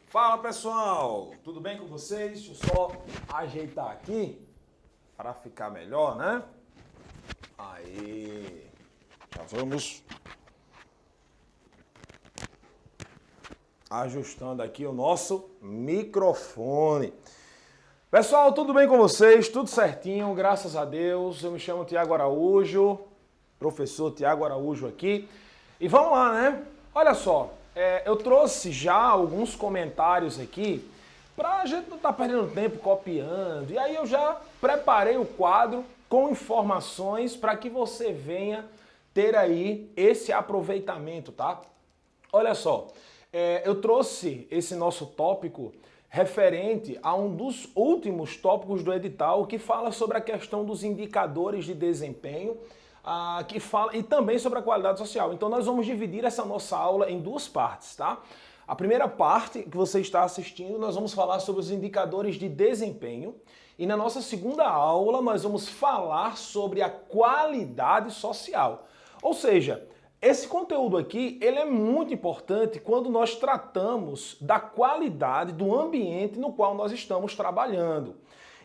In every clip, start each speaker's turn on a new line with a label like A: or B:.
A: Fala pessoal, tudo bem com vocês? Deixa eu só ajeitar aqui para ficar melhor, né? Aí, já vamos ajustando aqui o nosso microfone. Pessoal, tudo bem com vocês? Tudo certinho, graças a Deus. Eu me chamo Tiago Araújo, professor Tiago Araújo aqui. E vamos lá, né? Olha só, eu trouxe já alguns comentários aqui para a gente não estar perdendo tempo copiando. E aí eu já preparei o quadro com informações para que você venha ter aí esse aproveitamento, tá? Olha só, eu trouxe esse nosso tópico referente a um dos últimos tópicos do edital que fala sobre a questão dos indicadores de desempenho, que fala e também sobre a qualidade social. Então nós vamos dividir essa nossa aula em duas partes, tá? A primeira parte que você está assistindo, nós vamos falar sobre os indicadores de desempenho e na nossa segunda aula nós vamos falar sobre a qualidade social. Ou seja, esse conteúdo aqui, ele é muito importante quando nós tratamos da qualidade do ambiente no qual nós estamos trabalhando.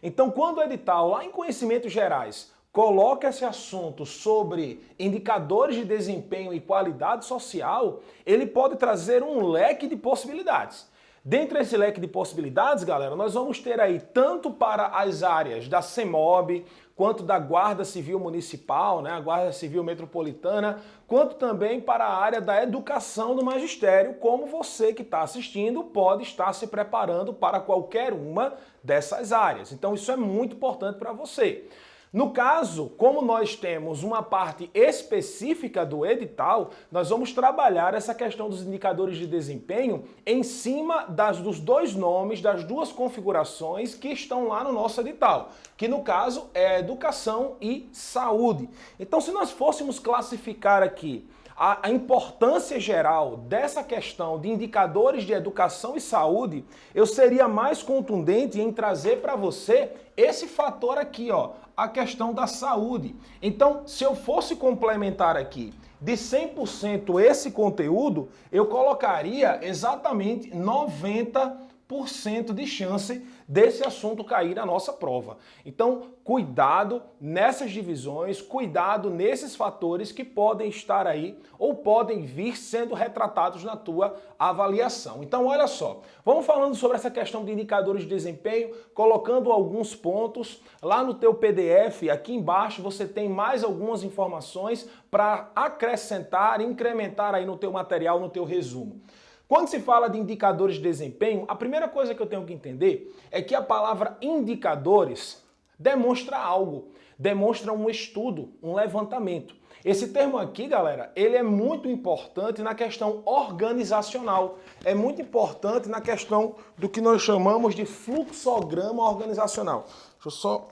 A: Então, quando o edital, lá em Conhecimentos Gerais, coloca esse assunto sobre indicadores de desempenho e qualidade social, ele pode trazer um leque de possibilidades. Dentro desse leque de possibilidades, galera, nós vamos ter aí tanto para as áreas da CEMOB, quanto da Guarda Civil Municipal, né, a Guarda Civil Metropolitana, quanto também para a área da educação do magistério, como você que está assistindo pode estar se preparando para qualquer uma dessas áreas. Então isso é muito importante para você. No caso, como nós temos uma parte específica do edital, nós vamos trabalhar essa questão dos indicadores de desempenho em cima dos dois nomes, das duas configurações que estão lá no nosso edital, que no caso é educação e saúde. Então, se nós fôssemos classificar aqui a importância geral dessa questão de indicadores de educação e saúde, eu seria mais contundente em trazer para você esse fator aqui, ó, a questão da saúde. Então, se eu fosse complementar aqui de 100% esse conteúdo, eu colocaria exatamente 90% de chance desse assunto cair na nossa prova. Então, cuidado nessas divisões, cuidado nesses fatores que podem estar aí ou podem vir sendo retratados na tua avaliação. Então, olha só, vamos falando sobre essa questão de indicadores de desempenho, colocando alguns pontos. Lá no teu PDF, aqui embaixo, você tem mais algumas informações para acrescentar, incrementar aí no teu material, no teu resumo. Quando se fala de indicadores de desempenho, a primeira coisa que eu tenho que entender é que a palavra indicadores demonstra algo, demonstra um estudo, um levantamento. Esse termo aqui, galera, ele é muito importante na questão organizacional, é muito importante na questão do que nós chamamos de fluxograma organizacional. Deixa eu só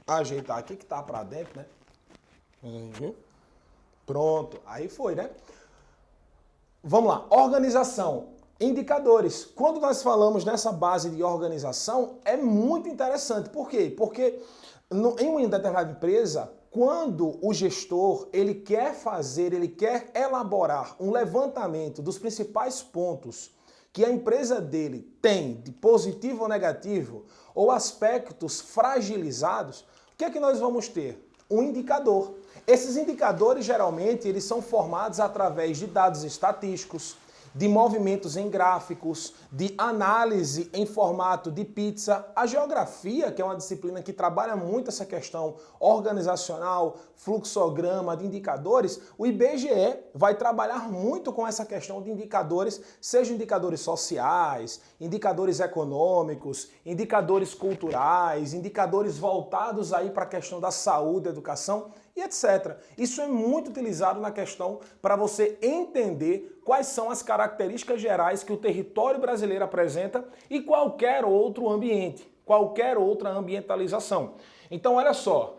A: ajeitar aqui que tá para dentro, né? Pronto, aí foi, né? Vamos lá, organização, indicadores. Quando nós falamos nessa base de organização, é muito interessante. Por quê? Porque em uma determinada empresa, quando o gestor ele quer elaborar um levantamento dos principais pontos que a empresa dele tem de positivo ou negativo, ou aspectos fragilizados, o que é que nós vamos ter? Um indicador. Esses indicadores, geralmente, eles são formados através de dados estatísticos, de movimentos em gráficos, de análise em formato de pizza. A geografia, que é uma disciplina que trabalha muito essa questão organizacional, fluxograma, de indicadores, o IBGE vai trabalhar muito com essa questão de indicadores, sejam indicadores sociais, indicadores econômicos, indicadores culturais, indicadores voltados aí para a questão da saúde, educação e etc. Isso é muito utilizado na questão para você entender quais são as características gerais que o território brasileiro apresenta e qualquer outro ambiente, qualquer outra ambientalização. Então, olha só,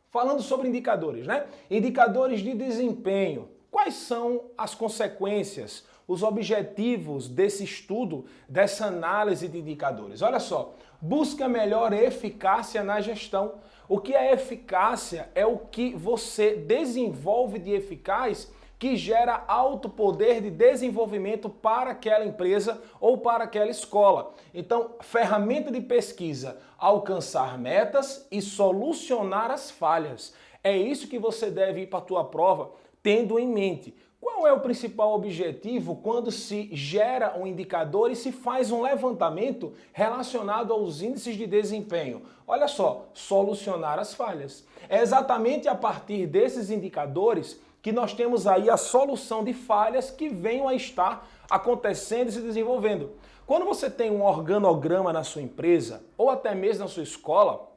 A: falando sobre indicadores, né? Indicadores de desempenho. Quais são as consequências, os objetivos desse estudo, dessa análise de indicadores? Olha só, busca melhor eficácia na gestão. O que é eficácia? É o que você desenvolve de eficaz que gera alto poder de desenvolvimento para aquela empresa ou para aquela escola. Então, ferramenta de pesquisa, alcançar metas e solucionar as falhas. É isso que você deve ir para a tua prova tendo em mente. Qual é o principal objetivo quando se gera um indicador e se faz um levantamento relacionado aos índices de desempenho? Olha só, solucionar as falhas. É exatamente a partir desses indicadores que nós temos aí a solução de falhas que venham a estar acontecendo e se desenvolvendo. Quando você tem um organograma na sua empresa ou até mesmo na sua escola,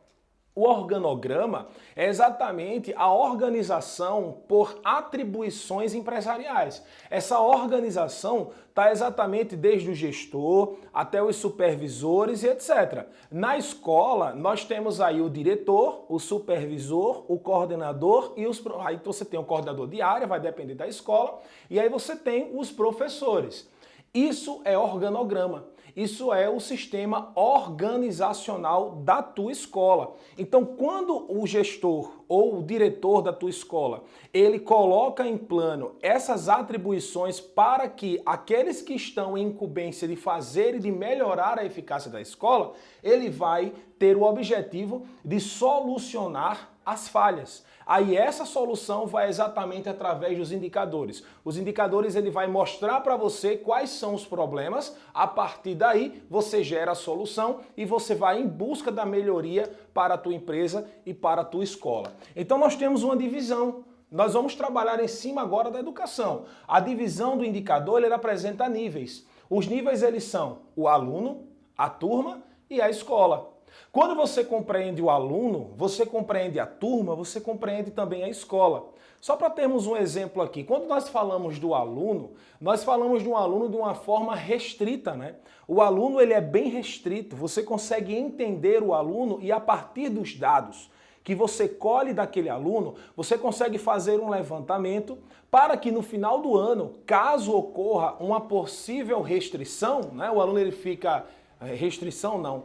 A: o organograma é exatamente a organização por atribuições empresariais. Essa organização está exatamente desde o gestor até os supervisores e etc. Na escola, nós temos aí o diretor, o supervisor, o coordenador e os... Aí você tem o coordenador de área, vai depender da escola, e aí você tem os professores. Isso é organograma. Isso é o sistema organizacional da tua escola. Então, quando o gestor ou o diretor da tua escola, ele coloca em plano essas atribuições para que aqueles que estão em incumbência de fazer e de melhorar a eficácia da escola, ele vai ter o objetivo de solucionar as falhas. Aí essa solução vai exatamente através dos indicadores. Os indicadores ele vai mostrar para você quais são os problemas, a partir daí você gera a solução e você vai em busca da melhoria para a tua empresa e para a tua escola. Então nós temos uma divisão. Nós vamos trabalhar em cima agora da educação. A divisão do indicador ele apresenta níveis. Os níveis eles são o aluno, a turma e a escola. Quando você compreende o aluno, você compreende a turma, você compreende também a escola. Só para termos um exemplo aqui, quando nós falamos do aluno, nós falamos de um aluno de uma forma restrita, né? O aluno ele é bem restrito, você consegue entender o aluno e a partir dos dados que você colhe daquele aluno, você consegue fazer um levantamento para que no final do ano, caso ocorra uma possível restrição, né? O aluno ele fica... restrição não,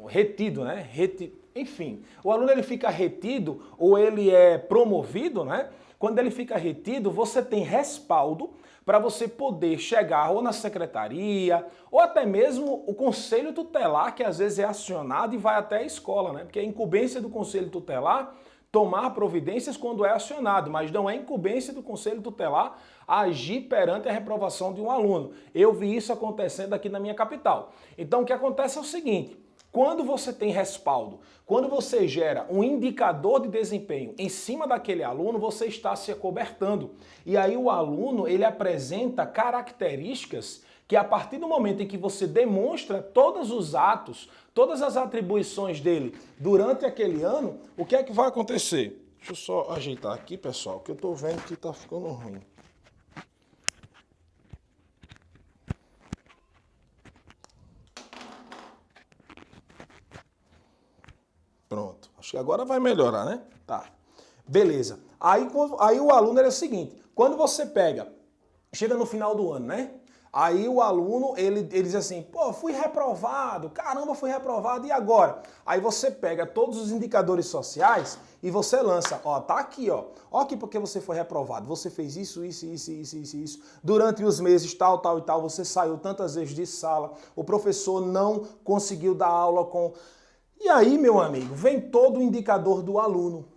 A: retido, né? Enfim, o aluno ele fica retido ou ele é promovido, né? Quando ele fica retido, você tem respaldo para você poder chegar ou na secretaria ou até mesmo o conselho tutelar, que às vezes é acionado e vai até a escola, né? Porque a incumbência do conselho tutelar tomar providências quando é acionado, mas não é incumbência do conselho tutelar agir perante a reprovação de um aluno. Eu vi isso acontecendo aqui na minha capital. Então o que acontece é o seguinte, quando você tem respaldo, quando você gera um indicador de desempenho em cima daquele aluno, você está se acobertando. E aí o aluno, ele apresenta características que a partir do momento em que você demonstra todos os atos, todas as atribuições dele durante aquele ano, o que é que vai acontecer? Deixa eu só ajeitar aqui, pessoal, que eu estou vendo que está ficando ruim. Pronto, acho que agora vai melhorar, né? Tá, beleza. Aí o aluno é o seguinte, quando você chega no final do ano, né? Aí o aluno, ele diz assim, pô, fui reprovado, caramba, fui reprovado, e agora? Aí você pega todos os indicadores sociais e você lança, ó, tá aqui, ó aqui porque você foi reprovado, você fez isso, isso. Durante os meses tal e tal, você saiu tantas vezes de sala, o professor não conseguiu dar aula com... E aí, meu amigo, vem todo o indicador do aluno.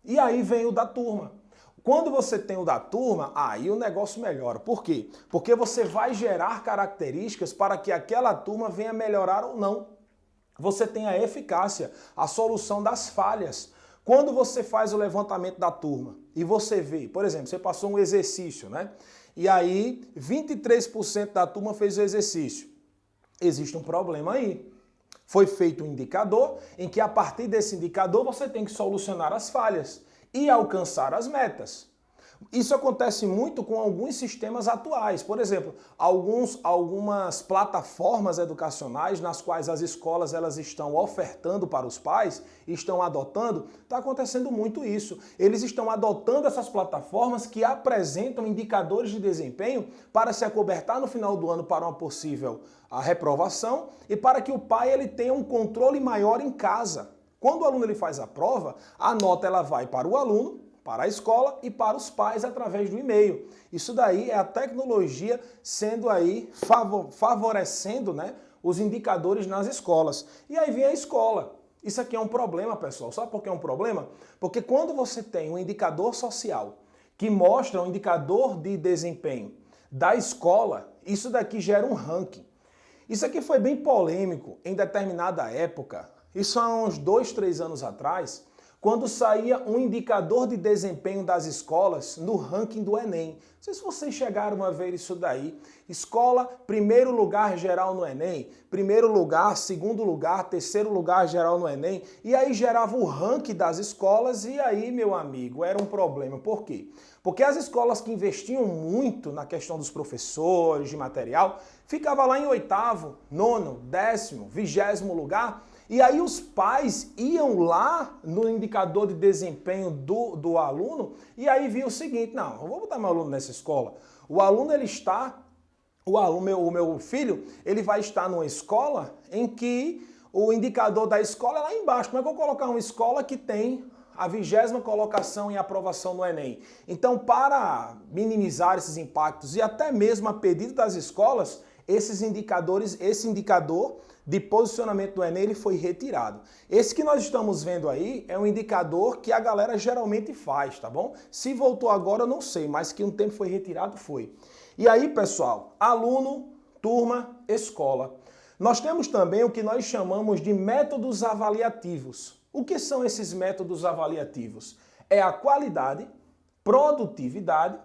A: E aí vem o da turma. Quando você tem o da turma, aí o negócio melhora. Por quê? Porque você vai gerar características para que aquela turma venha melhorar ou não. Você tem a eficácia, a solução das falhas. Quando você faz o levantamento da turma e você vê, por exemplo, você passou um exercício, né? E aí 23% da turma fez o exercício. Existe um problema aí. Foi feito um indicador em que a partir desse indicador você tem que solucionar as falhas e alcançar as metas. Isso acontece muito com alguns sistemas atuais. Por exemplo, algumas plataformas educacionais nas quais as escolas elas estão ofertando para os pais, estão adotando, está acontecendo muito isso. Eles estão adotando essas plataformas que apresentam indicadores de desempenho para se acobertar no final do ano para uma possível reprovação e para que o pai ele tenha um controle maior em casa. Quando o aluno ele faz a prova, a nota ela vai para o aluno, para a escola e para os pais através do e-mail. Isso daí é a tecnologia sendo aí favorecendo, né, os indicadores nas escolas. E aí vem a escola. Isso aqui é um problema, pessoal. Sabe por que é um problema? Porque quando você tem um indicador social que mostra um indicador de desempenho da escola, isso daqui gera um ranking. Isso aqui foi bem polêmico em determinada época, isso há uns 2, 3 anos atrás, quando saía um indicador de desempenho das escolas no ranking do Enem. Não sei se vocês chegaram a ver isso daí. Escola, primeiro lugar geral no Enem, primeiro lugar, segundo lugar, terceiro lugar geral no Enem, e aí gerava o ranking das escolas, e aí, meu amigo, era um problema. Por quê? Porque as escolas que investiam muito na questão dos professores, de material, ficava lá em 8º, 9º, 10º, 20º lugar, e aí os pais iam lá no indicador de desempenho do aluno e aí via o seguinte, não, eu vou botar meu aluno nessa escola. O meu filho, ele vai estar numa escola em que o indicador da escola é lá embaixo. Como é que eu vou colocar uma escola que tem a 20ª colocação em aprovação no Enem? Então, para minimizar esses impactos e até mesmo a pedido das escolas, esse indicador de posicionamento do Enem ele foi retirado. Esse que nós estamos vendo aí é um indicador que a galera geralmente faz, tá bom? Se voltou agora eu não sei, mas que um tempo foi retirado, foi. E aí, pessoal, aluno, turma, escola. Nós temos também o que nós chamamos de métodos avaliativos. O que são esses métodos avaliativos? É a qualidade, produtividade,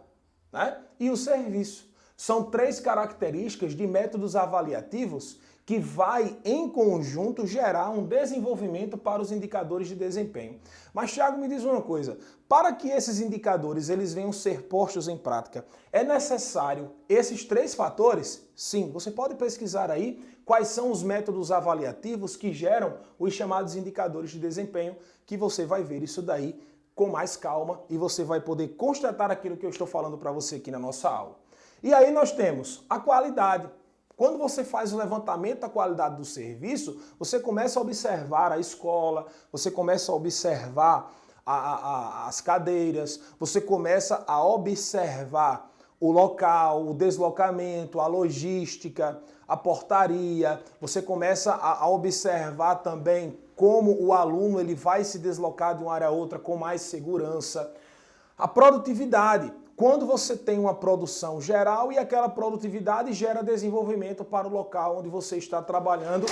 A: né, e o serviço. São 3 características de métodos avaliativos que vai, em conjunto, gerar um desenvolvimento para os indicadores de desempenho. Mas, Thiago, me diz uma coisa, para que esses indicadores eles venham ser postos em prática, é necessário esses 3 fatores? Sim, você pode pesquisar aí quais são os métodos avaliativos que geram os chamados indicadores de desempenho, que você vai ver isso daí com mais calma e você vai poder constatar aquilo que eu estou falando para você aqui na nossa aula. E aí nós temos a qualidade. Quando você faz o levantamento da qualidade do serviço, você começa a observar a escola, você começa a observar as cadeiras, você começa a observar o local, o deslocamento, a logística, a portaria, você começa a observar também como o aluno ele vai se deslocar de uma área a outra com mais segurança. A produtividade. Quando você tem uma produção geral e aquela produtividade gera desenvolvimento para o local onde você está trabalhando.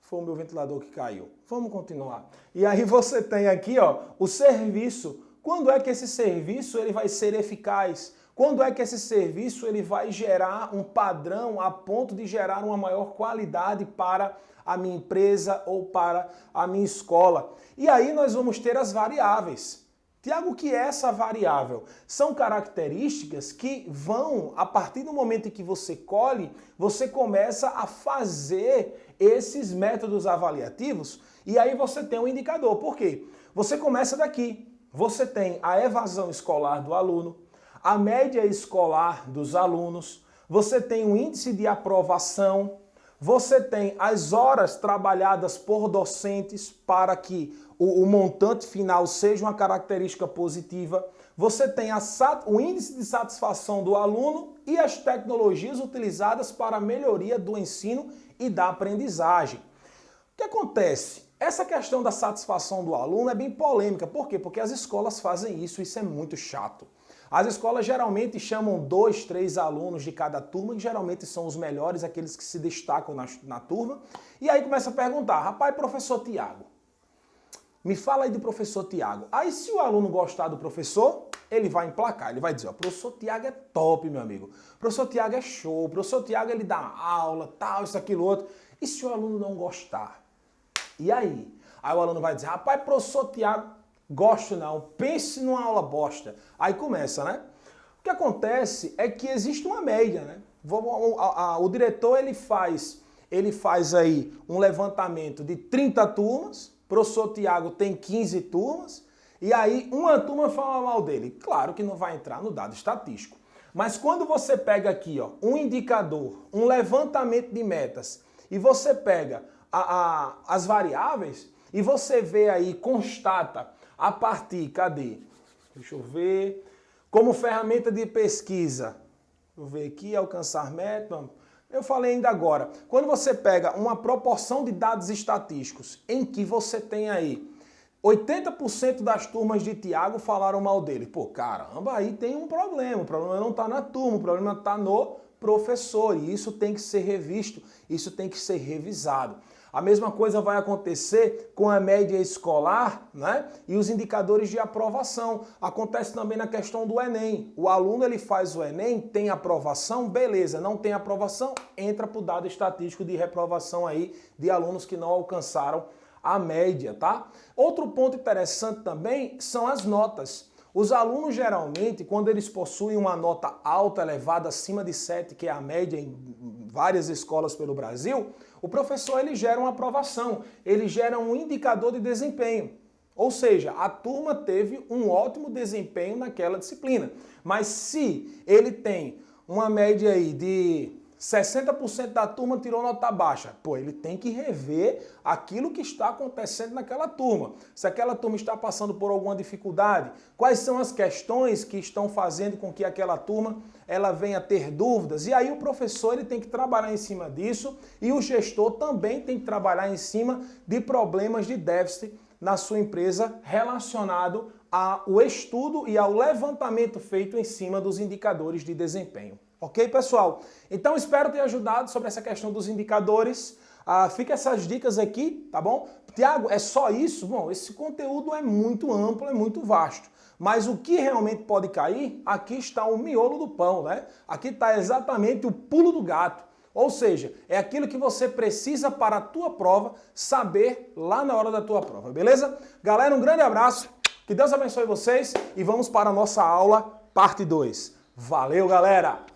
A: Foi o meu ventilador que caiu. Vamos continuar. E aí você tem aqui, ó, o serviço. Quando é que esse serviço ele vai ser eficaz? Quando é que esse serviço ele vai gerar um padrão a ponto de gerar uma maior qualidade para a minha empresa ou para a minha escola? E aí nós vamos ter as variáveis. Tiago, o que é essa variável? São características que vão, a partir do momento em que você colhe, você começa a fazer esses métodos avaliativos e aí você tem um indicador. Por quê? Você começa daqui. Você tem a evasão escolar do aluno, a média escolar dos alunos, você tem o índice de aprovação, você tem as horas trabalhadas por docentes para que o montante final seja uma característica positiva, você tem o índice de satisfação do aluno e as tecnologias utilizadas para a melhoria do ensino e da aprendizagem. O que acontece? Essa questão da satisfação do aluno é bem polêmica. Por quê? Porque as escolas fazem isso é muito chato. As escolas geralmente chamam 2, 3 alunos de cada turma, que geralmente são os melhores, aqueles que se destacam na turma, e aí começa a perguntar, rapaz, professor Tiago, me fala aí do professor Tiago. Aí se o aluno gostar do professor, ele vai emplacar, ele vai dizer, ó, professor Tiago é top, meu amigo, professor Tiago é show, professor Tiago ele dá aula, tal, isso, aquilo, outro. E se o aluno não gostar? E aí? Aí o aluno vai dizer, rapaz, professor Tiago, gosto não, pense numa aula bosta. Aí começa, né? O que acontece é que existe uma média, né? O diretor ele faz aí um levantamento de 30 turmas, o professor Tiago tem 15 turmas, e aí uma turma fala mal dele. Claro que não vai entrar no dado estatístico. Mas quando você pega aqui, ó, um indicador, um levantamento de metas, e você pega as variáveis, e você vê aí, constata a partir, cadê? Deixa eu ver. Como ferramenta de pesquisa. Vou ver aqui, alcançar meta. Eu falei ainda agora. Quando você pega uma proporção de dados estatísticos em que você tem aí 80% das turmas de Tiago falaram mal dele. Pô, caramba, aí tem um problema. O problema não está na turma, o problema está no professor. E isso tem que ser revisto, isso tem que ser revisado. A mesma coisa vai acontecer com a média escolar, né? E os indicadores de aprovação. Acontece também na questão do Enem. O aluno ele faz o Enem, tem aprovação, beleza. Não tem aprovação, entra para o dado estatístico de reprovação aí de alunos que não alcançaram a média, tá? Outro ponto interessante também são as notas. Os alunos geralmente, quando eles possuem uma nota alta, elevada, acima de 7, que é a média em várias escolas pelo Brasil, o professor ele gera uma aprovação, ele gera um indicador de desempenho. Ou seja, a turma teve um ótimo desempenho naquela disciplina. Mas se ele tem uma média aí de 60% da turma tirou nota baixa, pô, ele tem que rever aquilo que está acontecendo naquela turma. Se aquela turma está passando por alguma dificuldade, quais são as questões que estão fazendo com que aquela turma ela venha ter dúvidas. E aí o professor ele tem que trabalhar em cima disso e o gestor também tem que trabalhar em cima de problemas de déficit na sua empresa relacionado ao estudo e ao levantamento feito em cima dos indicadores de desempenho. Ok, pessoal? Então espero ter ajudado sobre essa questão dos indicadores. Fica essas dicas aqui, tá bom? Tiago, é só isso? Bom, esse conteúdo é muito amplo, é muito vasto. Mas o que realmente pode cair, aqui está o miolo do pão, né? Aqui está exatamente o pulo do gato. Ou seja, é aquilo que você precisa para a tua prova saber lá na hora da tua prova, beleza? Galera, um grande abraço, que Deus abençoe vocês e vamos para a nossa aula parte 2. Valeu, galera!